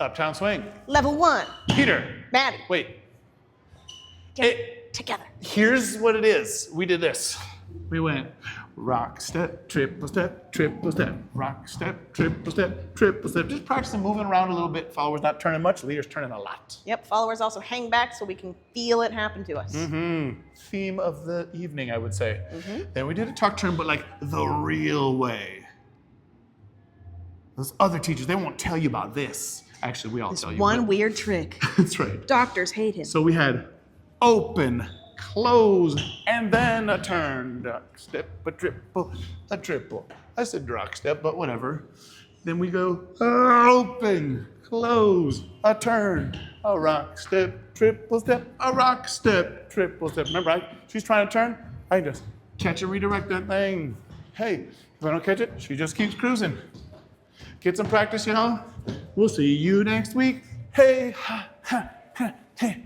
Uptown Swing. Level 1. Peter. Maddie. Wait. Get together. Here's what it is. We did this. We went rock, step, triple step, rock, step, triple step, triple step. Just practicing moving around a little bit. Followers not turning much, leaders turning a lot. Yep, followers also hang back so we can feel it happen to us. Theme of the evening, I would say. Then we did a tuck turn, but like the real way. Those other teachers, they won't tell you about this. Actually, we all tell you. One weird trick. That's right. Doctors hate him. So we had open, close, and then a turn. Duck step, a triple, a triple. I said rock step, but whatever. Then we go open, close, a turn, a rock step, triple step, a rock step, triple step. Remember, she's trying to turn. I just catch and redirect that thing. Hey, if I don't catch it, she just keeps cruising. Get some practice, y'all. We'll see you next week. Hey, ha, ha, ha, hey.